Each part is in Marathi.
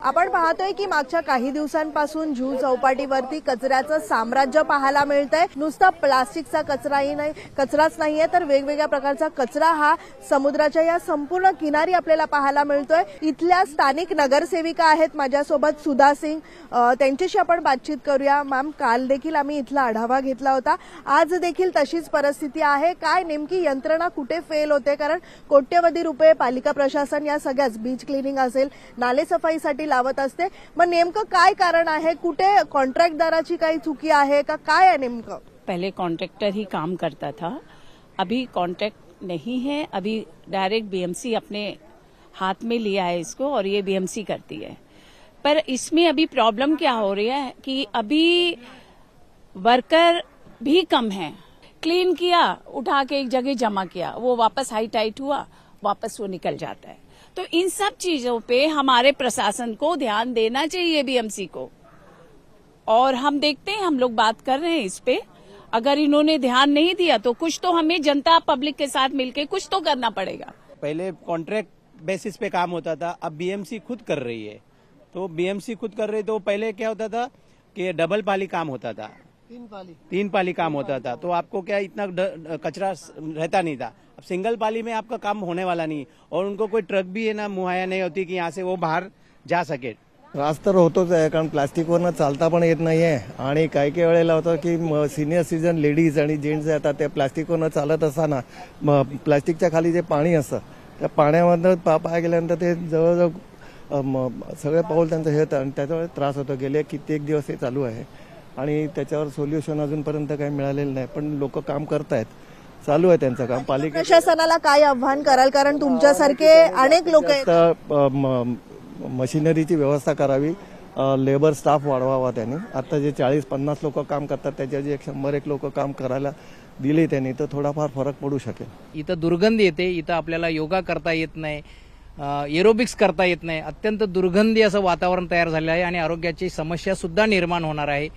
आपण पाहतोय की मागच्या काही दिवसांपासून जुहू चौपाटीवरती कचऱ्याचं साम्राज्य पाहायला मिळतंय। नुसता प्लास्टिकचा कचराच नाहीये तर वेगवेगळ्या प्रकारचा कचरा हा समुद्राच्या या संपूर्ण किनारी आपल्याला पाहायला मिळतोय। इथल्या स्थानिक नगरसेविका आहेत माझ्यासोबत सुधा सिंग, त्यांच्याशी आपण बातचीत करूया। मॅम, काल देखील आम्ही इथला आढावा घेतला होता, आज देखील तशीच परिस्थिती आहे। काय नेमकी यंत्रणा कुठे फेल होते? कारण कोट्यवधी रुपये पालिका प्रशासन या सगळ्याच बीच क्लिनिंग असेल, नाले सफाईसाठी लावत असते। मग नेमकं काय कारण आहे? कुठे कॉन्ट्रॅक्टदाराची काही चुकी आहे का? काय आहे नेमकं? पहले कॉन्ट्रैक्टर ही काम करता था, अभी कॉन्ट्रैक्ट नहीं है। अभी डायरेक्ट बीएमसी अपने हाथ में लिया है इसको और ये बीएमसी करती है। पर इसमें अभी प्रॉब्लम क्या हो रही है कि अभी वर्कर भी कम है। क्लीन किया, उठा के एक जगह जमा किया, वो वापस हाई टाइट हुआ, वापस वो निकल जाता है। तो इन सब चीजों पे हमारे प्रशासन को ध्यान देना चाहिए, बीएमसी को। और हम देखते हैं, हम लोग बात कर रहे हैं इस पे। अगर इन्होंने ध्यान नहीं दिया तो कुछ तो हमें जनता पब्लिक के साथ मिलके कुछ तो करना पड़ेगा। पहले कॉन्ट्रैक्ट बेसिस पे काम होता था, अब बीएमसी खुद कर रही है। तो बीएमसी खुद कर रही, तो पहले क्या होता था कि डबल पाली काम होता था, तीन पाली काम होता था, तो आपको क्या इतना कचरा रहता नहीं था। अब सिंगल पाली में आपका काम होने वाला नहीं, और उनको कोई ट्रक भी है ना मुहैया नहीं होती कि यहाँ से वो बाहर जा सके। त्रास तर होतोच आहे, कारण प्लास्टिकवरनं चालता पण येत नाहीये। आणि काही काही वेळेला होतं की सिनियर सिटीजन लेडीज आणि जेंट्स येतात, ते प्लास्टिकवरनं चालत असताना प्लास्टिकच्या खाली जे पाणी असतं त्या पाण्यामधनं पाय गेल्यानंतर ते जवळजवळ सगळे पाऊल त्यांचं हे आणि त्याच्यामुळे त्रास होतो। गेले कित्येक दिवस हे चालू आहे आणि त्याच्यावर सोल्युशन अजूनपर्यंत काही मिळालेलं नाही, पण लोक काम करतायत, चालू आहे त्यांचं काम। पालिका प्रशासनाला काय आव्हान कराल? कारण तुमच्यासारखे अनेक लोक मशिनरीची व्यवस्था करावी, लेबर स्टाफ वाढवावा त्यांनी। आता जे 40-50 लोक काम करतात त्याच्या जे 100-1 लोक काम करायला दिले त्यांनी, तर थोडाफार फरक पडू शकेल। इथं दुर्गंधी येते, इथं आपल्याला योगा करता येत नाही, एरोबिक्स करता येत नाही, अत्यंत दुर्गंधी असं वातावरण तयार झालं आहे आणि आरोग्याची समस्या सुद्धा निर्माण होणार आहे।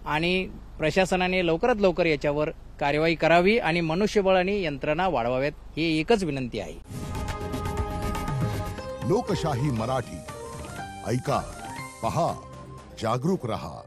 आणि प्रशासनाने लवकरात लवकर याच्यावर कार्यवाही करावी आणि मनुष्यबळ आणि यंत्रणा वाढवाव्यात, ही एकच विनंती आहे। लोकशाही मराठी ऐका, पहा, जागरूक रहा।